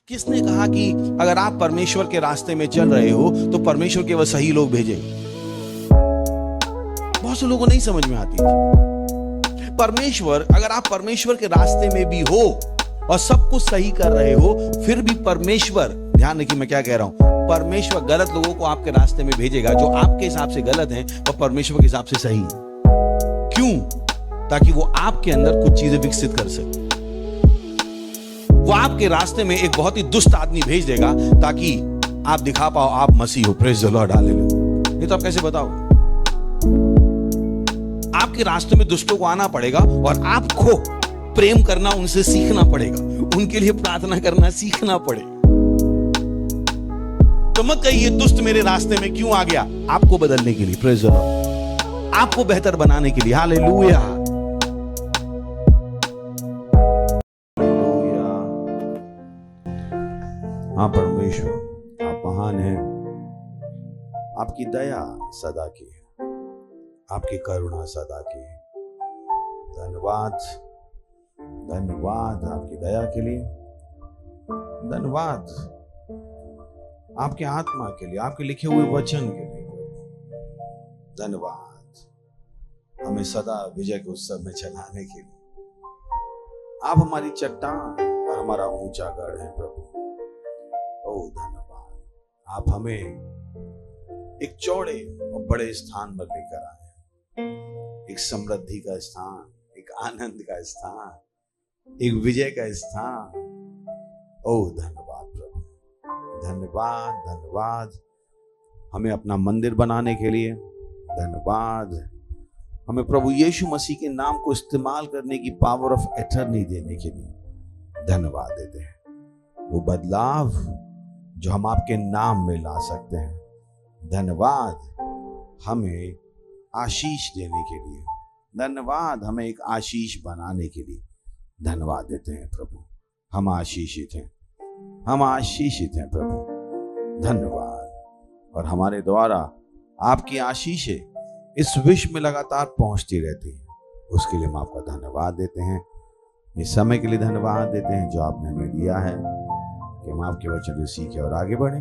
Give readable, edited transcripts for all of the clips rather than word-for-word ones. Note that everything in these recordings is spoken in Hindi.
किसने कहा कि अगर आप परमेश्वर के रास्ते में चल रहे हो तो परमेश्वर केवल सही लोग भेजेगा? बहुत से लोगों को नहीं समझ में आती। परमेश्वर, अगर आप परमेश्वर के रास्ते में भी हो और सब कुछ सही कर रहे हो, फिर भी परमेश्वर, ध्यान रखिए मैं क्या कह रहा हूं, परमेश्वर गलत लोगों को आपके रास्ते में भेजेगा। जो आपके हिसाब से गलत है वो परमेश्वर के हिसाब से सही है। क्यों? ताकि वो आपके अंदर कुछ चीजें विकसित कर सके। वो आपके रास्ते में एक बहुत ही दुष्ट आदमी भेज देगा ताकि आप दिखा पाओ आप मसीह हो। Praise the Lord, hallelujah. नहीं तो आप कैसे बताओगे? आपके रास्ते में दुष्टों को आना पड़ेगा और आपको प्रेम करना उनसे सीखना पड़ेगा, उनके लिए प्रार्थना करना सीखना पड़ेगा। तो मत कहिए दुष्ट मेरे रास्ते में क्यों आ गया, आपको बदलने के लिए, प्रेज द लॉर्ड, आपको बेहतर बनाने के लिए। हालेलुया। हाँ परमेश्वर, आप महान हैं, आपकी दया सदा की है, आपकी करुणा सदा की है। धन्यवाद, धन्यवाद आपकी दया के लिए, धन्यवाद आपके आत्मा के लिए, आपके लिखे हुए वचन के लिए। धन्यवाद हमें सदा विजय के उत्सव में चलाने के लिए। आप हमारी चट्टान और हमारा ऊंचा गढ़ है प्रभु। ओ धन्यवाद, आप हमें एक चौड़े और बड़े स्थान पर लेकर आए, एक समृद्धि का स्थान, एक आनंद का स्थान, एक विजय का स्थान। ओ धन्यवाद प्रभु, धन्यवाद, धन्यवाद हमें अपना मंदिर बनाने के लिए। धन्यवाद हमें प्रभु यीशु मसीह के नाम को इस्तेमाल करने की पावर ऑफ एटर्नी देने के लिए धन्यवाद देते हैं। वो बदलाव जो हम आपके नाम में ला सकते हैं। धन्यवाद हमें आशीष देने के लिए, धन्यवाद हमें एक आशीष बनाने के लिए धन्यवाद देते हैं प्रभु। हम आशीषित हैं, हम आशीषित हैं प्रभु। धन्यवाद। और हमारे द्वारा आपकी आशीषें इस विश्व में लगातार पहुंचती रहती हैं, उसके लिए हम आपका धन्यवाद देते हैं। इस समय के लिए धन्यवाद देते हैं जो आपने हमें दिया है कि हम आपके वचन को सीखें और आगे बढ़ें।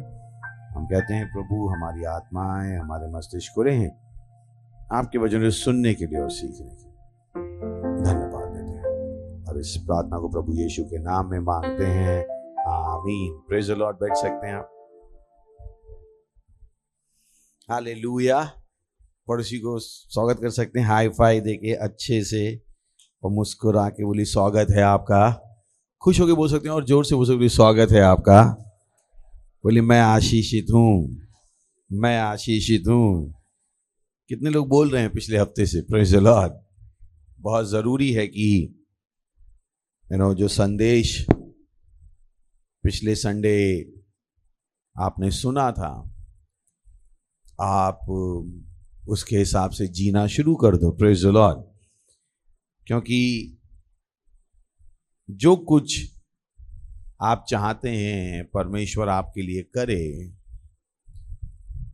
हम कहते हैं प्रभु, हमारी आत्माएं, हमारे मस्तिष्क खुले हैं आपके वचन को सुनने के लिए और सीखने के लिए। धन्यवाद देते हैं और इस प्रार्थना को प्रभु यीशु के नाम में मांगते हैं, आमीन। Praise the Lord. बैठ सकते हैं आप। हालेलुया। पड़ोसी को स्वागत कर सकते हैं, हाई फाई देके अच्छे से और मुस्कुरा के बोली स्वागत है आपका। खुश होकर बोल सकते हैं और जोर से बोल सकते हैं स्वागत है आपका। बोली मैं आशीषित हूँ, मैं आशीषित हूँ। कितने लोग बोल रहे हैं पिछले हफ्ते से? Praise the Lord. बहुत ज़रूरी है कि जो संदेश पिछले संडे आपने सुना था, आप उसके हिसाब से जीना शुरू कर दो। Praise the Lord. क्योंकि जो कुछ आप चाहते हैं परमेश्वर आपके लिए करे,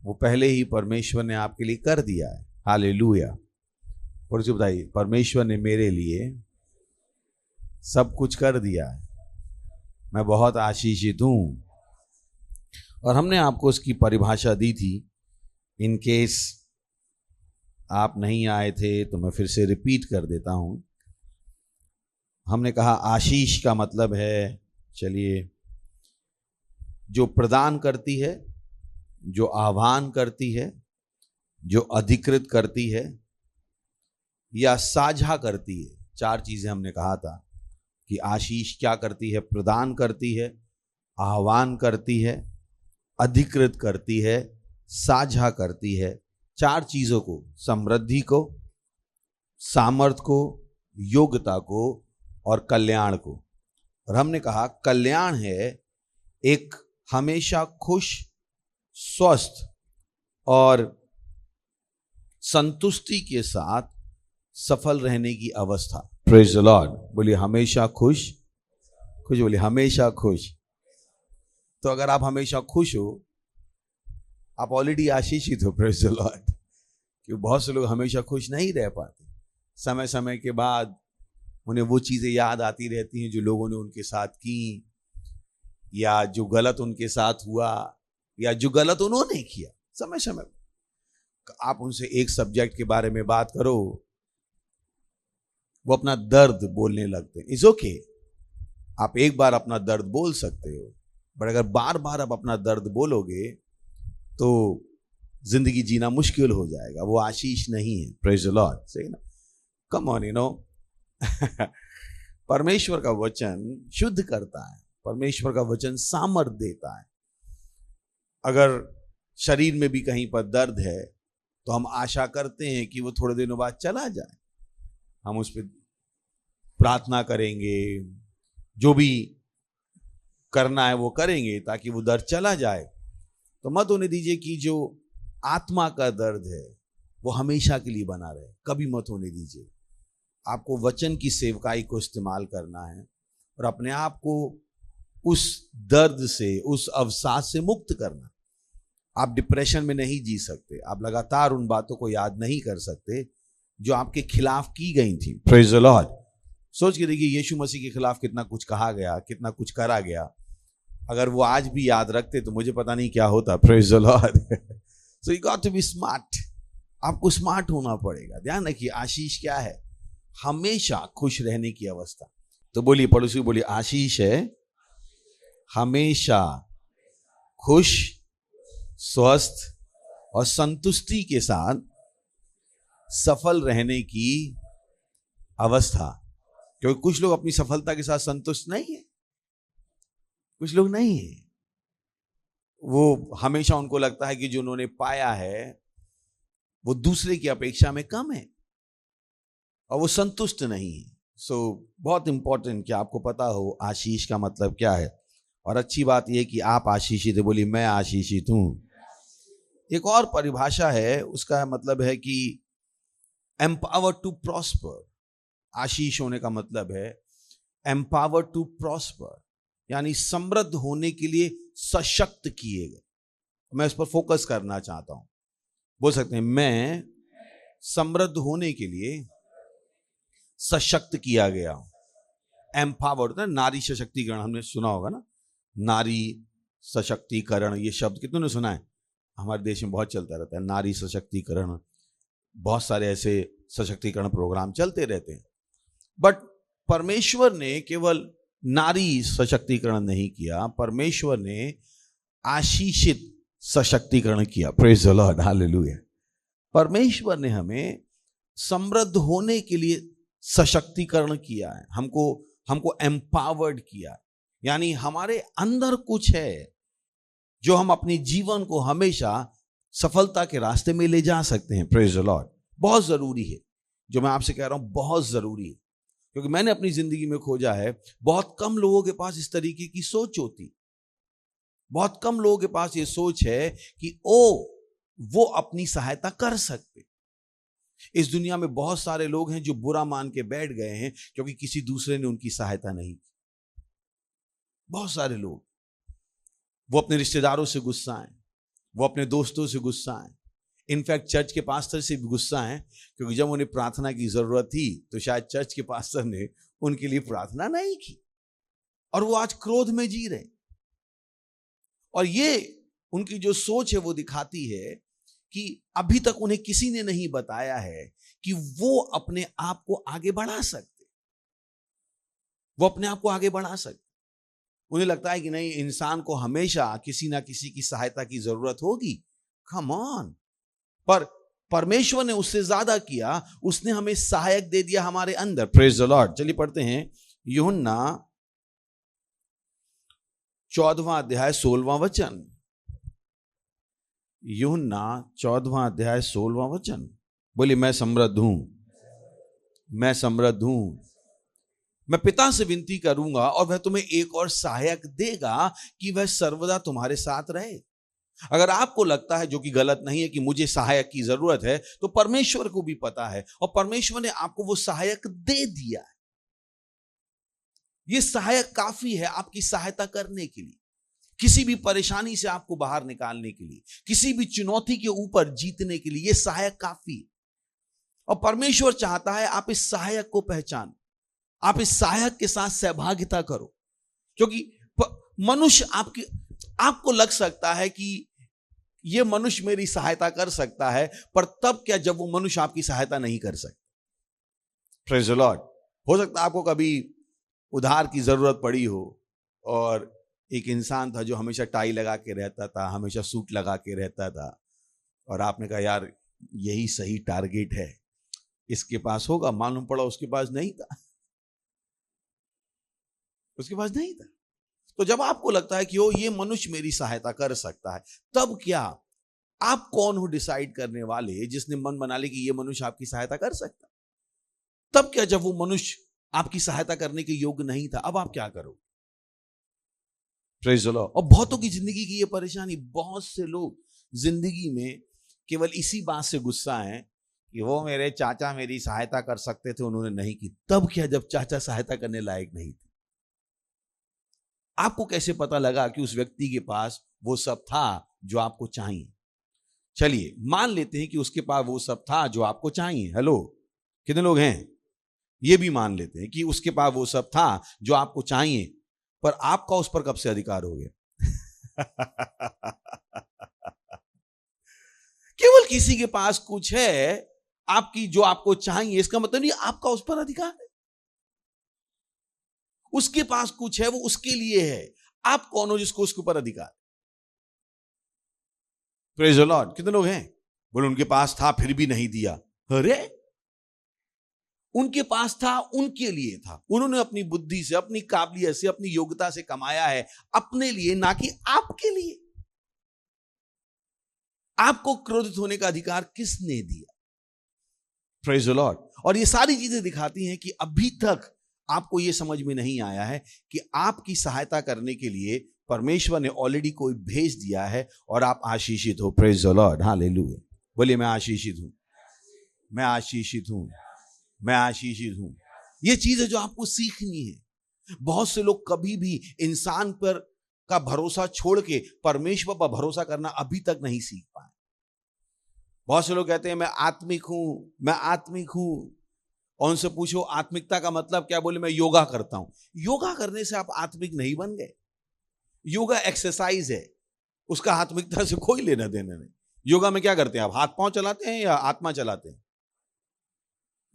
वो पहले ही परमेश्वर ने आपके लिए कर दिया है। हालेलुया। और उसे बताइए, परमेश्वर ने मेरे लिए सब कुछ कर दिया है, मैं बहुत आशीषित हूँ। और हमने आपको उसकी परिभाषा दी थी। इन केस आप नहीं आए थे तो मैं फिर से रिपीट कर देता हूँ। हमने कहा आशीष का मतलब है, चलिए, जो प्रदान करती है, जो आह्वान करती है, जो अधिकृत करती है या साझा करती है। चार चीजें हमने कहा था कि आशीष क्या करती है? प्रदान करती है, आह्वान करती है, अधिकृत करती है, साझा करती है। चार चीजों को, समृद्धि को, सामर्थ्य को, योग्यता को और कल्याण को। और हमने कहा कल्याण है एक हमेशा खुश, स्वस्थ और संतुष्टि के साथ सफल रहने की अवस्था। Praise the Lord. बोलिए हमेशा खुश, खुश बोलिए हमेशा खुश। तो अगर आप हमेशा खुश हो, आप ऑलरेडी आशीषित हो। Praise the Lord. क्योंकि बहुत से लोग हमेशा खुश नहीं रह पाते। समय समय के बाद उन्हें वो चीज़ें याद आती रहती हैं जो लोगों ने उनके साथ की, या जो गलत उनके साथ हुआ या जो गलत उन्होंने किया, समय समय आप उनसे एक सब्जेक्ट के बारे में बात करो, वो अपना दर्द बोलने लगते हैं। इट्स ओके, आप एक बार अपना दर्द बोल सकते हो, बट अगर बार बार आप अपना दर्द बोलोगे तो जिंदगी जीना मुश्किल हो जाएगा। वो आशीष नहीं है। Praise the Lord. सही ना? Come on, you know. परमेश्वर का वचन शुद्ध करता है, परमेश्वर का वचन सामर्थ देता है। अगर शरीर में भी कहीं पर दर्द है तो हम आशा करते हैं कि वो थोड़े दिनों बाद चला जाए। हम उस पर प्रार्थना करेंगे, जो भी करना है वो करेंगे ताकि वो दर्द चला जाए। तो मत होने दीजिए कि जो आत्मा का दर्द है वो हमेशा के लिए बना रहे, कभी मत होने दीजिए। आपको वचन की सेवकाई को इस्तेमाल करना है और अपने आप को उस दर्द से, उस अवसाद से मुक्त करना। आप डिप्रेशन में नहीं जी सकते, आप लगातार उन बातों को याद नहीं कर सकते जो आपके खिलाफ की गई थी। Praise the Lord. सोच के देखिए, यीशु मसीह के खिलाफ कितना कुछ कहा गया, कितना कुछ करा गया। अगर वो आज भी याद रखते तो मुझे पता नहीं क्या होता। Praise the lord. So you got to be smart. आपको स्मार्ट होना पड़ेगा। ध्यान रखिए, आशीष क्या है? हमेशा खुश रहने की अवस्था। तो बोलिए, पड़ोसी बोलिए, आशीष है हमेशा खुश, स्वस्थ और संतुष्टि के साथ सफल रहने की अवस्था। क्योंकि कुछ लोग अपनी सफलता के साथ संतुष्ट नहीं है, कुछ लोग नहीं है। वो हमेशा उनको लगता है कि जो उन्होंने पाया है वो दूसरे की अपेक्षा में कम है और वो संतुष्ट नहीं है। सो बहुत इंपॉर्टेंट कि आपको पता हो आशीष का मतलब क्या है। और अच्छी बात यह कि आप आशीषित है। बोलिए, मैं आशीषित हूं। एक और परिभाषा है, उसका मतलब है कि एम्पावर टू प्रॉस्पर। आशीष होने का मतलब है एम्पावर टू प्रॉस्पर, यानी समृद्ध होने के लिए सशक्त किए गए। मैं इस पर फोकस करना चाहता हूं। बोल सकते हैं, मैं समृद्ध होने के लिए सशक्त किया गया हूं। एम्पावर्ड, नारी सशक्तिकरण हमने सुना होगा ना, नारी सशक्तिकरण। ये शब्द कितनों ने सुना है? हमारे देश में बहुत चलता रहता है नारी सशक्तिकरण। बहुत सारे ऐसे सशक्तिकरण प्रोग्राम चलते रहते हैं। बट परमेश्वर ने केवल नारी सशक्तिकरण नहीं किया, परमेश्वर ने आशीषित सशक्तिकरण किया। Praise the Lord, hallelujah. परमेश्वर ने हमें समृद्ध होने के लिए सशक्तिकरण किया है, हमको एम्पावर्ड किया। यानी हमारे अंदर कुछ है जो हम अपने जीवन को हमेशा सफलता के रास्ते में ले जा सकते हैं। Praise the Lord. बहुत जरूरी है जो मैं आपसे कह रहा हूं, बहुत जरूरी है। क्योंकि मैंने अपनी जिंदगी में खोजा है, बहुत कम लोगों के पास इस तरीके की सोच होती। बहुत कम लोगों के पास ये सोच है कि वो अपनी सहायता कर सकते। इस दुनिया में बहुत सारे लोग हैं जो बुरा मान के बैठ गए हैं क्योंकि किसी दूसरे ने उनकी सहायता नहीं की। बहुत सारे लोग, वो अपने रिश्तेदारों से गुस्सा हैं, वो अपने दोस्तों से गुस्सा हैं, इनफैक्ट चर्च के पास्टर से भी गुस्सा हैं, क्योंकि जब उन्हें प्रार्थना की जरूरत थी तो शायद चर्च के पास्टर ने उनके लिए प्रार्थना नहीं की, और वो आज क्रोध में जी रहे। और ये उनकी जो सोच है वो दिखाती है कि अभी तक उन्हें किसी ने नहीं बताया है कि वो अपने आप को आगे बढ़ा सकते, वो अपने आप को आगे बढ़ा सकते। उन्हें लगता है कि नहीं, इंसान को हमेशा किसी ना किसी की सहायता की जरूरत होगी। Come on. पर परमेश्वर ने उससे ज्यादा किया, उसने हमें सहायक दे दिया हमारे अंदर। Praise the Lord. चलिए पढ़ते हैं यूहन्ना 14वां अध्याय 16वां वचन। यूहन्ना 14वां अध्याय 16वां वचन। बोलिए, मैं समृद्ध हूं, मैं समृद्ध हूं। मैं पिता से विनती करूंगा और वह तुम्हें एक और सहायक देगा कि वह सर्वदा तुम्हारे साथ रहे। अगर आपको लगता है, जो कि गलत नहीं है, कि मुझे सहायक की जरूरत है, तो परमेश्वर को भी पता है और परमेश्वर ने आपको वो सहायक दे दिया है। ये सहायक काफी है आपकी सहायता करने के लिए, किसी भी परेशानी से आपको बाहर निकालने के लिए, किसी भी चुनौती के ऊपर जीतने के लिए। ये सहायक काफी है। और परमेश्वर चाहता है आप इस सहायक को पहचानो, आप इस सहायक के साथ सहभागिता करो। क्योंकि मनुष्य आपको लग सकता है कि ये मनुष्य मेरी सहायता कर सकता है, पर तब क्या जब वो मनुष्य आपकी सहायता नहीं कर सकता। Praise the Lord. हो सकता है आपको कभी उधार की जरूरत पड़ी हो और एक इंसान था जो हमेशा टाई लगा के रहता था, हमेशा सूट लगा के रहता था, और आपने कहा यार यही सही टारगेट है, इसके पास होगा। मालूम पड़ा उसके पास नहीं था, उसके पास नहीं था। तो जब आपको लगता है कि ओ ये मनुष्य मेरी सहायता कर सकता है, तब क्या आप कौन हो डिसाइड करने वाले जिसने मन बना ले कि ये मनुष्य आपकी सहायता कर सकता? तब क्या जब वो मनुष्य आपकी सहायता करने के योग्य नहीं था, अब आप क्या करोगे? Praise the Lord. और बहुतों की जिंदगी की ये परेशानी, बहुत से लोग जिंदगी में केवल इसी बात से गुस्सा है कि वो मेरे चाचा मेरी सहायता कर सकते थे, उन्होंने नहीं की। तब क्या जब चाचा सहायता करने लायक नहीं थे? आपको कैसे पता लगा कि उस व्यक्ति के पास वो सब था जो आपको चाहिए? चलिए मान लेते हैं कि उसके पास वो सब था जो आपको चाहिए। हेलो, कितने लोग हैं? ये भी मान लेते हैं कि उसके पास वो सब था जो आपको चाहिए, पर आपका उस पर कब से अधिकार हो गया? केवल किसी के पास कुछ है आपकी जो आपको चाहिए, इसका मतलब नहीं आपका उस पर अधिकार है। उसके पास कुछ है, वो उसके लिए है। आप कौन हो जिसको उसके ऊपर अधिकार? Praise the Lord. कितने लोग हैं बोले उनके पास था फिर भी नहीं दिया? अरे उनके पास था, उनके लिए था। उन्होंने अपनी बुद्धि से, अपनी काबिलियत से, अपनी योग्यता से कमाया है, अपने लिए, ना कि आपके लिए। आपको क्रोधित होने का अधिकार किसने दिया? Praise the Lord. और ये सारी चीजें दिखाती हैं कि अभी तक आपको ये समझ में नहीं आया है कि आपकी सहायता करने के लिए परमेश्वर ने ऑलरेडी कोई भेज दिया है और आप आशीषित हो। Praise the Lord, hallelujah. बोलिए मैं आशीषित हूं, मैं आशीषित हूं, मैं आशीषित हूं। ये चीज है जो आपको सीखनी है। बहुत से लोग कभी भी इंसान पर का भरोसा छोड़ के परमेश्वर पर भरोसा करना अभी तक नहीं सीख पाए। बहुत से लोग कहते हैं मैं आत्मिक हूं, मैं आत्मिक हूं, और उनसे पूछो आत्मिकता का मतलब क्या? बोले मैं योगा करता हूं। योगा करने से आप आत्मिक नहीं बन गए। योगा एक्सरसाइज है, उसका आत्मिकता से कोई लेना देना नहीं। योगा में क्या करते हैं आप? हाथ पांव चलाते हैं या आत्मा चलाते हैं?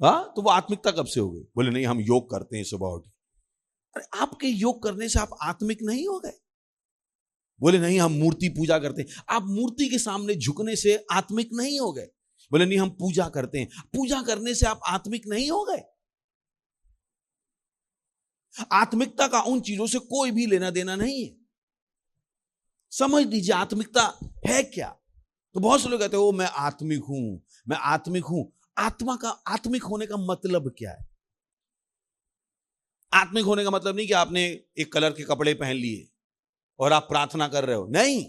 हाँ, तो वो आत्मिकता कब से हो गई? बोले नहीं हम योग करते हैं सुबह उठ। अरे आपके योग करने से आप आत्मिक नहीं हो गए। बोले नहीं हम मूर्ति पूजा करते हैं। आप मूर्ति के सामने झुकने से आत्मिक नहीं हो गए। बोले नहीं हम पूजा करते हैं। पूजा करने से आप आत्मिक नहीं हो गए। आत्मिकता का उन चीजों से कोई भी लेना देना नहीं है। समझ लीजिए आत्मिकता है क्या। तो बहुत से लोग कहते हैं ओ मैं आत्मिक हूं, मैं आत्मिक हूं। आत्मा का, आत्मिक होने का मतलब क्या है? आत्मिक होने का मतलब नहीं कि आपने एक कलर के कपड़े पहन लिए और आप प्रार्थना कर रहे हो। नहीं,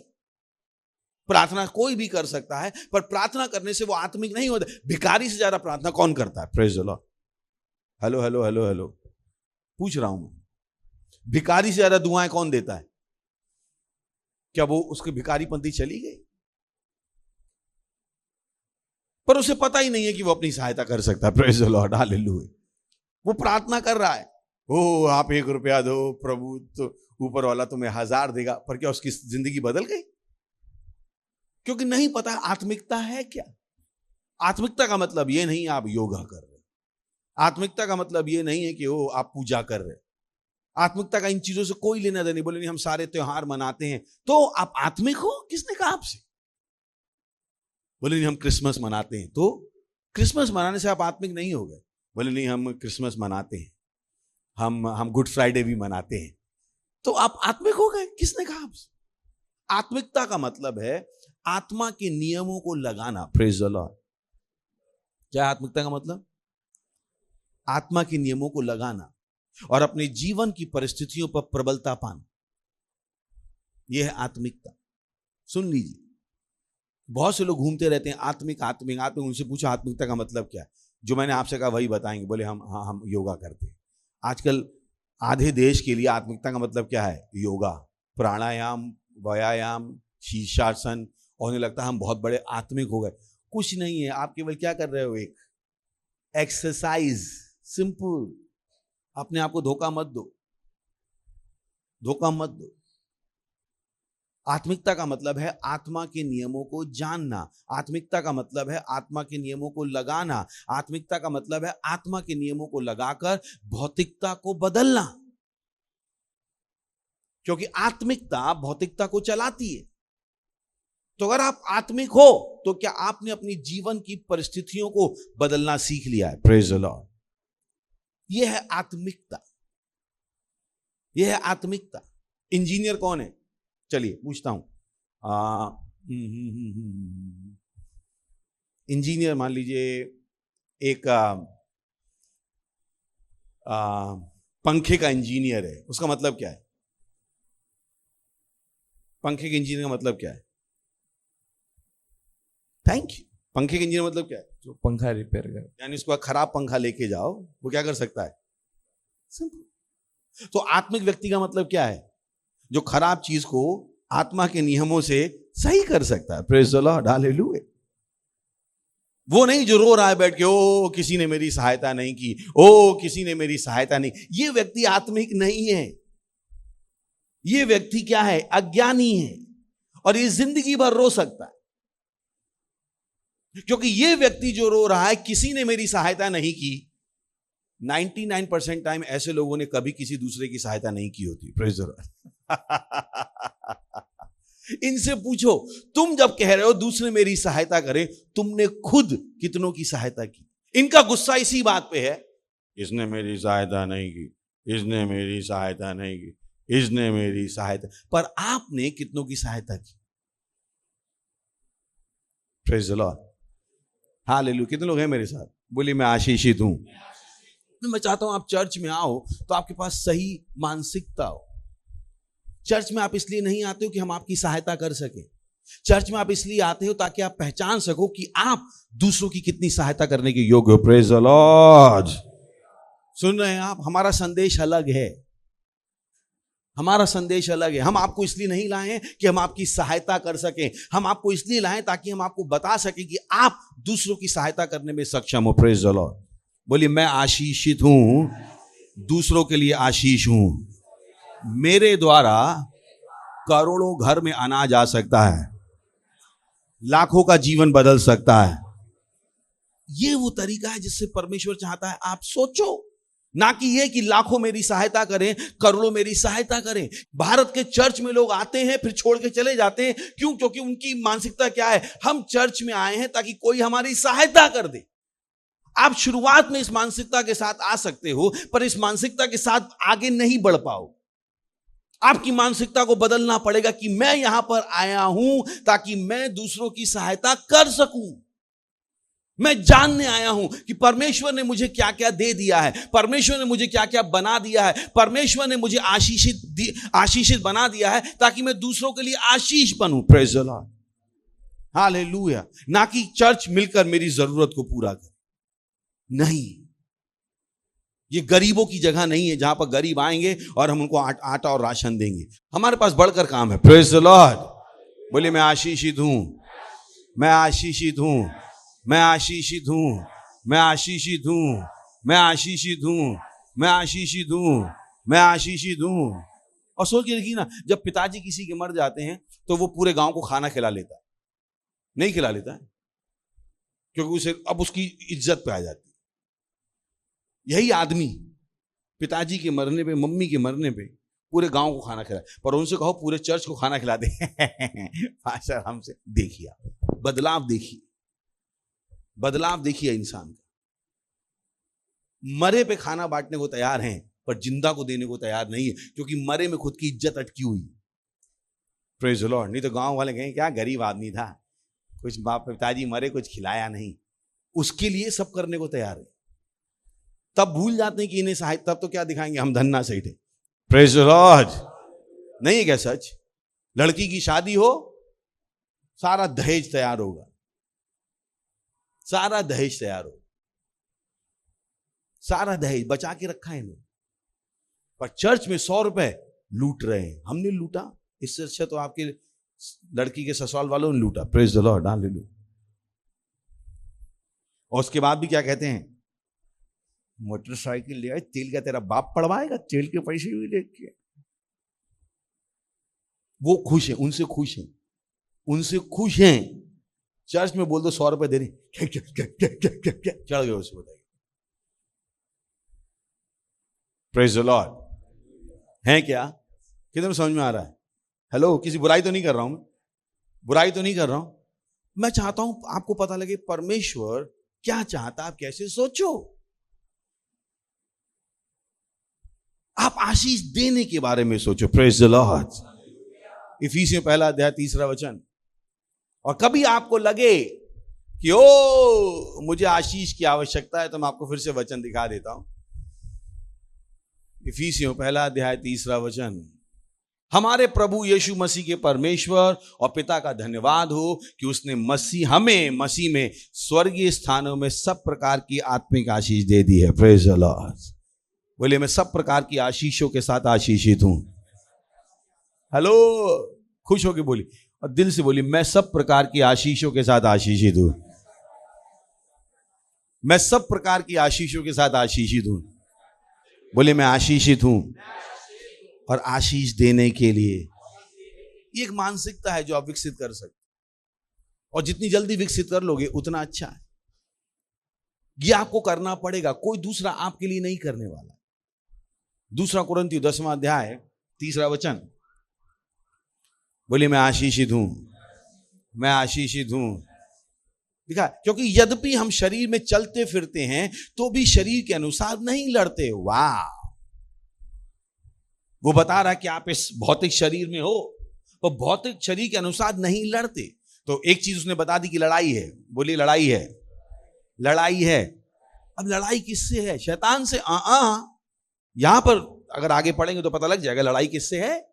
प्रार्थना कोई भी कर सकता है, पर प्रार्थना करने से वो आत्मिक नहीं होता। भिखारी से ज्यादा प्रार्थना कौन करता है? Praise the Lord. Hello hello hello hello, पूछ रहा हूं मैं। भिखारी से ज्यादा दुआएं कौन देता है? क्या वो उसकी भिखारीपंथी चली गई? पर उसे पता ही नहीं है कि वो अपनी सहायता कर सकता है। Praise the Lord, hallelujah. वो प्रार्थना कर रहा है, ओ आप 1 रुपया दो प्रभु, तो ऊपर वाला तुम्हें 1000 देगा। पर क्या उसकी जिंदगी बदल गई? क्योंकि नहीं पता आत्मिकता है क्या। आत्मिकता का मतलब ये नहीं आप योगा कर रहे। आत्मिकता का मतलब ये नहीं है कि ओ आप पूजा कर रहे। आत्मिकता का इन चीजों से कोई लेना देना नहीं। बोले नहीं हम सारे त्योहार मनाते हैं, तो आप आत्मिक हो? किसने कहा आपसे? बोले नहीं हम क्रिसमस मनाते हैं, तो क्रिसमस मनाने से आप आत्मिक नहीं हो गए। बोले नहीं हम क्रिसमस मनाते हैं, हम गुड फ्राइडे भी मनाते हैं, तो आप आत्मिक हो गए। किसने कहा आपसे? आत्मिकता का मतलब है आत्मा के नियमों को लगाना। Praise the Lord. क्या आत्मिकता का मतलब? आत्मा के नियमों को लगाना और अपने जीवन की परिस्थितियों पर प्रबलता पाना, यह है आत्मिकता। सुन लीजिए, बहुत से लोग घूमते रहते हैं आत्मिक आत्मिक आत्मिक। उनसे पूछो आत्मिकता का मतलब क्या है? जो मैंने आपसे कहा वही बताएंगे। बोले हम योगा करते हैं। आजकल आधे देश के लिए आत्मिकता का मतलब क्या है? योगा, प्राणायाम, व्यायाम, शीर्षासन, और उन्हें लगता है हम बहुत बड़े आत्मिक हो गए। कुछ नहीं है, आप केवल क्या कर रहे हो? एक एक्सरसाइज, सिंपल। अपने आप को धोखा मत दो, धोखा मत दो। आत्मिकता का मतलब है आत्मा के नियमों को जानना। आत्मिकता का मतलब है आत्मा के नियमों को लगाना। आत्मिकता का मतलब है आत्मा के नियमों को लगाकर भौतिकता को बदलना, क्योंकि आत्मिकता भौतिकता को चलाती है। तो अगर आप आत्मिक हो तो क्या आपने अपनी जीवन की परिस्थितियों को बदलना सीख लिया है? Praise the Lord. यह है आत्मिकता, यह है आत्मिकता। इंजीनियर कौन है? चलिए पूछता हूं। इंजीनियर मान लीजिए एक पंखे का इंजीनियर है, उसका मतलब क्या है? पंखे के इंजीनियर का मतलब क्या है? Thank you. पंखे के इंजीनियर मतलब क्या है? जो पंखा रिपेयर करे, यानी उसको खराब पंखा लेके जाओ, वो क्या कर सकता है? सिंपल। तो आत्मिक व्यक्ति का मतलब क्या है? जो खराब चीज को आत्मा के नियमों से सही कर सकता है। Praise the Lord, hallelujah. वो नहीं जो रो रहा है बैठ के, ओ किसी ने मेरी सहायता नहीं की, ओ किसी ने मेरी सहायता नहीं। ये व्यक्ति आत्मिक नहीं है। ये व्यक्ति क्या है? अज्ञानी है, और ये जिंदगी भर रो सकता है, क्योंकि ये व्यक्ति जो रो रहा है किसी ने मेरी सहायता नहीं की, 99% टाइम ऐसे लोगों ने कभी किसी दूसरे की सहायता नहीं की होती। Praise the Lord. इनसे पूछो, तुम जब कह रहे हो दूसरे मेरी सहायता करें, तुमने खुद कितनों की सहायता की? इनका गुस्सा इसी बात पे है, इसने मेरी सहायता नहीं की, इसने मेरी सहायता नहीं की, इसने मेरी सहायता। पर आपने कितनों की सहायता की? Praise the Lord, hallelujah. कितने लोग हैं मेरे साथ? बोलिए मैं आशीषित हूं। मैं चाहता हूं आप चर्च में आओ तो आपके पास सही मानसिकता हो। चर्च में आप इसलिए नहीं आते हो कि हम आपकी सहायता कर सके। चर्च में आप इसलिए आते हो ताकि आप पहचान सको कि आप दूसरों की कितनी सहायता करने के योग्य हो। Praise the Lord. सुन रहे हैं आप? हमारा संदेश अलग है, हमारा संदेश अलग है। हम आपको इसलिए नहीं लाए हैं कि हम आपकी सहायता कर सकें, हम आपको इसलिए लाए ताकि हम आपको बता सकें कि आप दूसरों की सहायता करने में सक्षम हो। Praise the Lord. बोलिए मैं आशीषित हूं, दूसरों के लिए आशीष हूं। मेरे द्वारा करोड़ों घर में अनाज आ सकता है, लाखों का जीवन बदल सकता है। ये वो तरीका है जिससे परमेश्वर चाहता है आप सोचो, ना कि ये कि लाखों मेरी सहायता करें, करोड़ों मेरी सहायता करें। भारत के चर्च में लोग आते हैं फिर छोड़ के चले जाते हैं। क्यों? क्योंकि उनकी मानसिकता क्या है? हम चर्च में आए हैं ताकि कोई हमारी सहायता कर दे। आप शुरुआत में इस मानसिकता के साथ आ सकते हो, पर इस मानसिकता के साथ आगे नहीं बढ़ पाओ। आपकी मानसिकता को बदलना पड़ेगा कि मैं यहां पर आया हूं ताकि मैं दूसरों की सहायता कर सकूं। मैं जानने आया हूं कि परमेश्वर ने मुझे क्या क्या दे दिया है, परमेश्वर ने मुझे क्या क्या बना दिया है, परमेश्वर ने मुझे आशीषित बना दिया है ताकि मैं दूसरों के लिए आशीष बनूं। Praise the Lord, hallelujah. ना कि चर्च मिलकर मेरी जरूरत को पूरा करे। नहीं, ये गरीबों की जगह नहीं है जहां पर गरीब आएंगे और हम उनको आटा और राशन देंगे। हमारे पास बढ़कर काम है। Praise the Lord. बोलिए मैं आशीषित हूं, मैं आशीषित हूं, मैं आशीषित हूं, मैं आशीषित हूं, मैं आशीषित हूं, मैं आशीषित हूं, मैं आशीषित हूं। और सोच के देखिए ना, जब पिताजी किसी के मर जाते हैं तो वो पूरे गांव को खाना खिला लेता है? नहीं खिला लेता है, क्योंकि उसे अब उसकी इज्जत पे आ जाती है। यही आदमी पिताजी के मरने पे, मम्मी के मरने पे पूरे गांव को खाना खिलाए, पर उनसे कहो पूरे चर्च को खाना खिला दे। पास्टर हमसे देखिए, बदलाव देखिए, बदलाव देखिए इंसान का। मरे पे खाना बांटने को तैयार हैं पर जिंदा को देने को तैयार नहीं है, क्योंकि मरे में खुद की इज्जत अटकी हुई। Praise the Lord. नहीं तो गांव वाले कहें क्या गरीब आदमी था, कुछ बाप पिताजी मरे कुछ खिलाया नहीं। उसके लिए सब करने को तैयार है। तब भूल जाते हैं कि इन्हें सहायता, तब तो क्या दिखाएंगे हम धन्ना सही थे। Praise the Lord. नहीं है क्या सच? लड़की की शादी हो, सारा दहेज तैयार होगा, सारा दहेज तैयार हो, सारा दहेज बचा के रखा है इन्होंने, पर चर्च में 100 रुपए लूट रहे हैं। हमने लूटा, इससे अच्छा तो आपके लड़की के ससुराल वालों ने लूटा। Praise the Lord, hallelujah. और उसके बाद भी क्या कहते हैं? मोटरसाइकिल ले आए, तेल का तेरा बाप पड़वाएगा, तेल के पैसे भी लेके। वो खुश हैं, उनसे खुश हैं, उनसे खुश हैं। चर्च में बोल दो 100 रुपए दे रही, चढ़ गए उससे, बताइए। Praise the Lord. है क्या? कितने समझ में आ रहा है? हेलो, किसी बुराई तो नहीं कर रहा हूं मैं, बुराई तो नहीं कर रहा हूं। मैं चाहता हूं आपको पता लगे परमेश्वर क्या चाहता, आप कैसे सोचो। आप आशीष देने के बारे में सोचो। Praise the Lord. इफिसियों 1:3 और कभी आपको लगे कि ओ मुझे आशीष की आवश्यकता है, तो मैं आपको फिर से वचन दिखा देता हूं। इफिसियों 1:3 हमारे प्रभु यीशु मसीह के परमेश्वर और पिता का धन्यवाद हो कि उसने हमें मसीह में स्वर्गीय स्थानों में सब प्रकार की आत्मिक आशीष दे दी है। Praise the Lord. बोलिए, मैं सब प्रकार की आशीषों के साथ आशीषित हूं। हेलो, खुश होके बोलिए और दिल से बोलिए, मैं सब प्रकार की आशीषों के साथ आशीषित हूं। मैं सब प्रकार की आशीषों के साथ आशीषित हूं। बोले, मैं आशीषित हूं और आशीष देने के लिए। ये एक मानसिकता है जो आप विकसित कर सकते, और जितनी जल्दी विकसित कर लोगे उतना अच्छा है। ये आपको करना पड़ेगा, कोई दूसरा आपके लिए नहीं करने वाला। 2 कुरिन्थियों 10:3 बोलिए, मैं आशीषित हूं, मैं आशीषित हूं। दिखा, क्योंकि यद्यपि हम शरीर में चलते फिरते हैं तो भी शरीर के अनुसार नहीं लड़ते। वाह, वो बता रहा है कि आप इस भौतिक शरीर में हो तो भौतिक शरीर के अनुसार नहीं लड़ते। तो एक चीज उसने बता दी कि लड़ाई है। बोलिए, लड़ाई है, लड़ाई है। अब लड़ाई किससे है? शैतान से। यहां पर अगर आगे पढ़ेंगे तो पता लग जाएगा लड़ाई किससे है।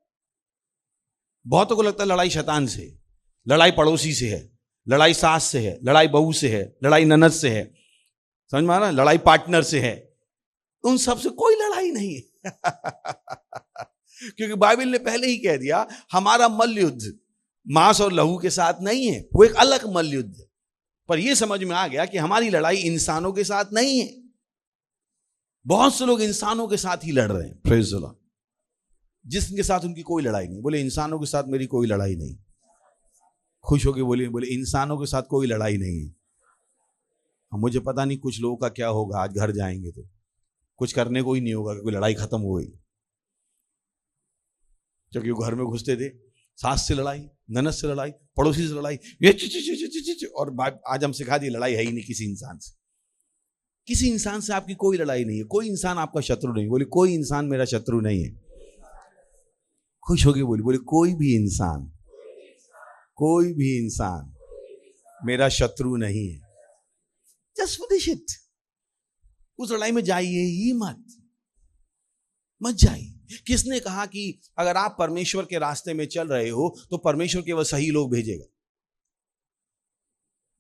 बहुतों को लगता है लड़ाई शैतान से, लड़ाई पड़ोसी से है, लड़ाई सास से है, लड़ाई बहू से है, लड़ाई ननद से है, समझ में आ रहा है, लड़ाई पार्टनर से है। उन सब से कोई लड़ाई नहीं है। क्योंकि बाइबल ने पहले ही कह दिया हमारा मल्ल युद्ध मांस और लहू के साथ नहीं है, वो एक अलग मल्ल युद्ध है। पर यह समझ में आ गया कि हमारी लड़ाई इंसानों के साथ नहीं है। बहुत से लोग इंसानों के साथ ही लड़ रहे हैं। Praise the Lord. जिसके साथ उनकी कोई लड़ाई नहीं। बोले, इंसानों के साथ मेरी कोई लड़ाई नहीं। खुश होके बोलिए, बोले इंसानों के साथ कोई लड़ाई नहीं है। मुझे पता नहीं कुछ लोगों का क्या होगा, आज घर जाएंगे तो कुछ करने को ही नहीं होगा, कोई लड़ाई खत्म हो गई। क्योंकि वो घर में घुसते थे, सास से लड़ाई, ननद से लड़ाई, पड़ोसी से लड़ाई, और आज हम सिखा दी लड़ाई है ही नहीं किसी इंसान से। किसी इंसान से आपकी कोई लड़ाई नहीं है। कोई इंसान आपका शत्रु नहीं। बोले, कोई इंसान मेरा शत्रु नहीं है। खुश होके बोले, कोई भी इंसान, कोई भी इंसान मेरा शत्रु नहीं है। Just finish it. उस लड़ाई में जाइए ही मत जाइए। किसने कहा कि अगर आप परमेश्वर के रास्ते में चल रहे हो तो परमेश्वर केवल सही लोग भेजेगा?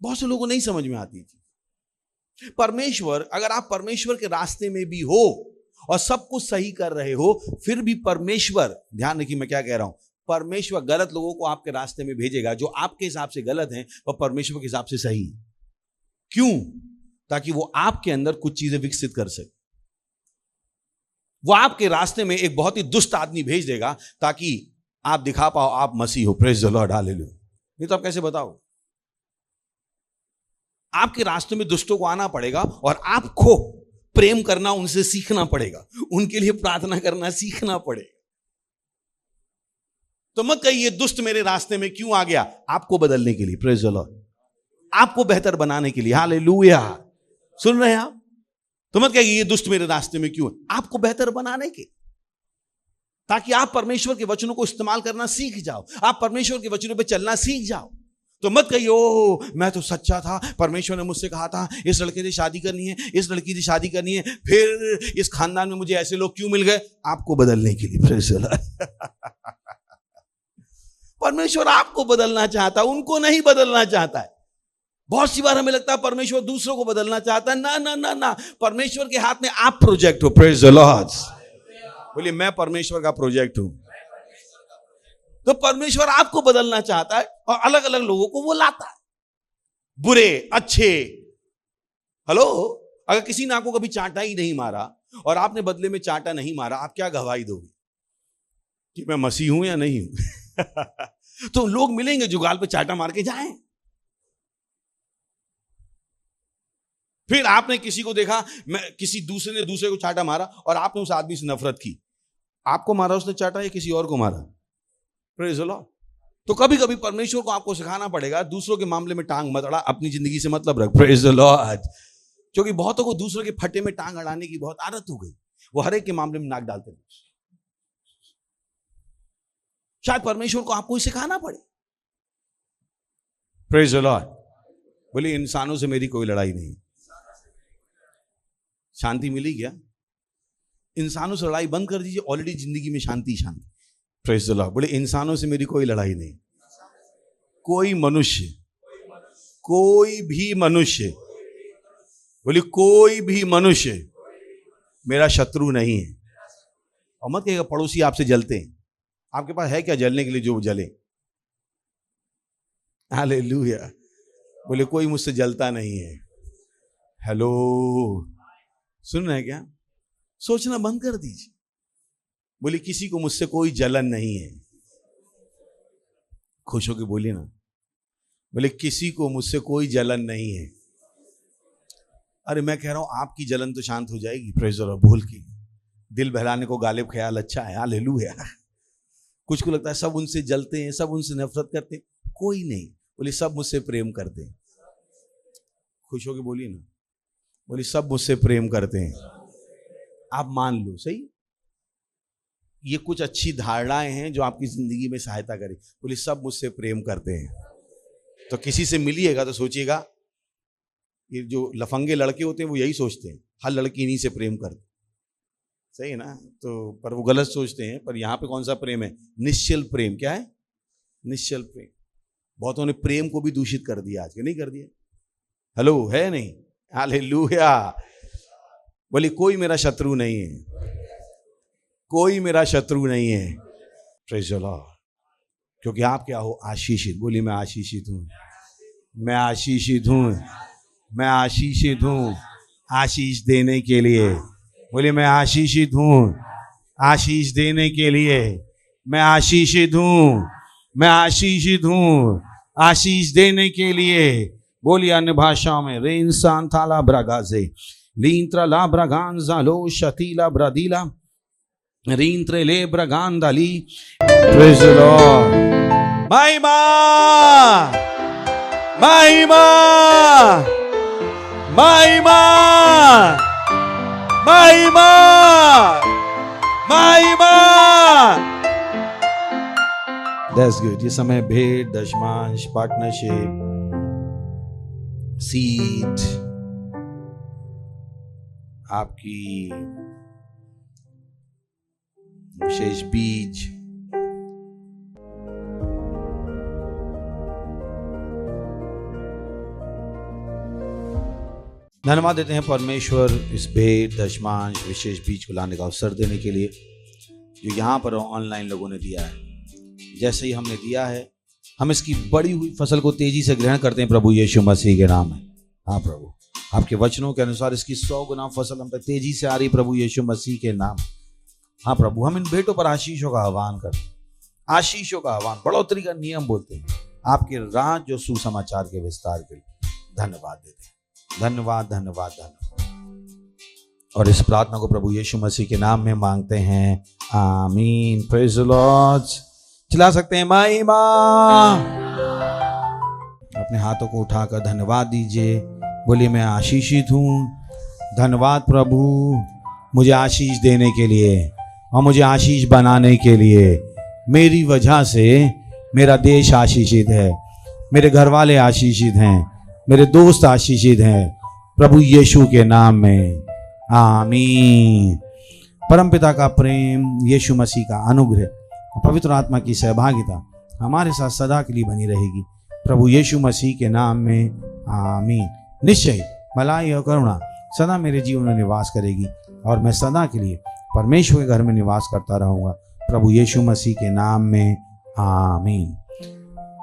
बहुत से लोगों को नहीं समझ में आती थी। परमेश्वर, अगर आप परमेश्वर के रास्ते में भी हो और सब कुछ सही कर रहे हो, फिर भी परमेश्वर, ध्यान रखिए मैं क्या कह रहा हूं, परमेश्वर गलत लोगों को आपके रास्ते में भेजेगा। जो आपके हिसाब से गलत हैं वह परमेश्वर के हिसाब से सही। क्यों? ताकि वो आपके अंदर कुछ चीजें विकसित कर सके। वो आपके रास्ते में एक बहुत ही दुष्ट आदमी भेज देगा ताकि आप दिखा पाओ आप मसीह हो। Praise the Lord, hallelujah. नहीं तो आप कैसे बताओ? आपके रास्ते में दुष्टों को आना पड़ेगा और आपको प्रेम करना उनसे सीखना पड़ेगा, उनके लिए प्रार्थना करना सीखना पड़ेगा। तो मत कहिए दुष्ट मेरे रास्ते में क्यों आ गया, आपको बदलने के लिए। प्रेज द लॉर्ड, आपको बेहतर बनाने के लिए। हालेलुया। सुन रहे हैं आप? तो मत कहिए ये दुष्ट मेरे रास्ते में क्यों है, आपको बेहतर बनाने के, ताकि आप परमेश्वर के वचनों को इस्तेमाल करना सीख जाओ, आप परमेश्वर के वचनों पे चलना सीख जाओ। तो मत कहिए ओ मैं तो सच्चा था, परमेश्वर ने मुझसे कहा था इस लड़के से शादी करनी है, इस लड़की से शादी करनी है, फिर इस खानदान में मुझे ऐसे लोग क्यों मिल गए। आपको बदलने के लिए। Praise the Lord. परमेश्वर आपको बदलना चाहता है, उनको नहीं बदलना चाहता है। बहुत सी बार हमें लगता है परमेश्वर दूसरों को बदलना चाहता है। ना ना ना ना, परमेश्वर के हाथ में आप प्रोजेक्ट हो। Praise the Lord. बोलिए मैं परमेश्वर का प्रोजेक्ट हूं। तो परमेश्वर आपको बदलना चाहता है और अलग अलग लोगों को वो लाता है, बुरे अच्छे। हेलो, अगर किसी ने आपको कभी चांटा ही नहीं मारा और आपने बदले में चांटा नहीं मारा, आप क्या गवाही दोगे? कि मैं मसीह हूं या नहीं हूं। तो लोग मिलेंगे जो गाल पे चाटा मार के जाएं। फिर आपने किसी को देखा, मैं किसी दूसरे ने दूसरे को चाटा मारा और आपने उस आदमी से नफरत की, आपको मारा उसने चाटा या किसी और को मारा? Praise the Lord. तो कभी कभी परमेश्वर को आपको सिखाना पड़ेगा, दूसरों के मामले में टांग मत अड़ा, अपनी जिंदगी से मतलब रख। Praise the Lord. क्योंकि बहुतों को दूसरों के फटे में टांग अड़ाने की बहुत आदत हो गई, वो हर एक के मामले में नाक डालते हैं। शायद परमेश्वर को आपको ही सिखाना पड़े। Praise the Lord. बोले इंसानों से मेरी कोई लड़ाई नहीं। शांति मिली क्या? इंसानों से लड़ाई बंद कर दीजिए, ऑलरेडी जिंदगी में शांति शांति। Praise the Lord. बोले इंसानों से मेरी कोई लड़ाई नहीं। कोई मनुष्य, कोई भी मनुष्य, बोले कोई भी मनुष्य मेरा शत्रु नहीं है। और मत कहिएगा पड़ोसी आपसे जलते हैं, आपके पास है क्या जलने के लिए जो जले? हालेलुया। बोले कोई मुझसे जलता नहीं है। हेलो, सुन रहे हैं क्या? सोचना बंद कर दीजिए। बोले किसी को मुझसे कोई जलन नहीं है। खुश होकर बोलिए ना, बोले किसी को मुझसे कोई जलन नहीं है। अरे मैं कह रहा हूं आपकी जलन तो शांत हो जाएगी। प्रेज़ द लॉर्ड बोल के। दिल बहलाने को गालिब ख्याल अच्छा है। हालेलुया। कुछ को लगता है सब उनसे जलते हैं, सब उनसे नफरत करते हैं। कोई नहीं, बोले सब मुझसे प्रेम करते हैं। खुश होकर बोलिए ना, बोले सब मुझसे प्रेम करते हैं। आप मान लो सही, ये कुछ अच्छी धारणाएं हैं जो आपकी जिंदगी में सहायता करें। बोले सब मुझसे प्रेम करते हैं। तो किसी से मिलिएगा तो सोचिएगा, ये जो लफंगे लड़के होते हैं वो यही सोचते हैं हर लड़की इन्हीं से प्रेम करते। सही है ना? तो पर वो गलत सोचते हैं। पर यहाँ पे कौन सा प्रेम है? निश्चल प्रेम। क्या है? निश्चल प्रेम। बहुतों ने प्रेम को भी दूषित कर दिया आज के, नहीं कर दिया? हेलो, है नहीं? हालेलुया। बोले कोई मेरा शत्रु नहीं है, कोई मेरा शत्रु नहीं है। Praise the Lord. क्योंकि आप क्या हो? आशीषित। बोलिए मैं आशीषित हूं, मैं आशीषित हूं, मैं आशीषित हूं आशीष देने के लिए। बोलिए मैं आशीषित हूं आशीष देने के लिए। मैं आशीषित हूं, मैं आशीषित हूं आशीष देने के लिए। बोलिए अन्य भाषाओं में, रे इंसान थाला ब्रागाजे लींत्रा ला ब्रागांजा लो शतीला ब्रादीला रींत्रे ले ब्रागांदाली। Praise the Lord. महिमा, महिमा, महिमा, महिमा, महिमा। That's good। ये समय भेंट, दशमांश, पार्टनरशिप, सीड, आपकी विशेष बीज, धन्यवाद देते हैं परमेश्वर इस भेंट, दशमांश, विशेष बीज को लाने का अवसर देने के लिए जो यहाँ पर ऑनलाइन लोगों ने दिया है। जैसे ही हमने दिया है, हम इसकी बड़ी हुई फसल को तेजी से ग्रहण करते हैं प्रभु यीशु मसीह के नाम में। हाँ प्रभु, आपके वचनों के अनुसार इसकी 100 गुना फसल हम पे तेजी से आ रही प्रभु यीशु मसीह के नाम। हाँ प्रभु, हम इन भेंटों पर आशीषों का आह्वान करते हैं, आशीषों का आह्वान, बढ़ोतरी का नियम बोलते हैं, आपके राज जो सुसमाचार के विस्तार के लिए धन्यवाद देते हैं। धन्यवाद, धन्यवाद, धन्यवाद। और इस प्रार्थना को प्रभु यीशु मसीह के नाम में मांगते हैं, आमीन। Praise the Lord. चिल्ला सकते हैं महिमा। अपने हाथों को उठाकर धन्यवाद दीजिए। बोलिए मैं आशीषित हूँ। धन्यवाद प्रभु, मुझे आशीष देने के लिए और मुझे आशीष बनाने के लिए। मेरी वजह से मेरा देश आशीषित है, मेरे घर वाले आशीषित हैं, मेरे दोस्त आशीषित हैं प्रभु यीशु के नाम में। आमीन। परमपिता का प्रेम, यीशु मसीह का अनुग्रह, पवित्र आत्मा की सहभागिता हमारे साथ सदा के लिए बनी रहेगी प्रभु यीशु मसीह के नाम में। आमीन। निश्चय भलाई और करुणा सदा मेरे जीवन में निवास करेगी और मैं सदा के लिए परमेश्वर के घर में निवास करता रहूंगा प्रभु यीशु मसीह के नाम में। आमीन।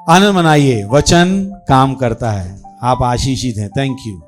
आनंद मनाइए, वचन काम करता है। आप आशीषित हैं। Thank you.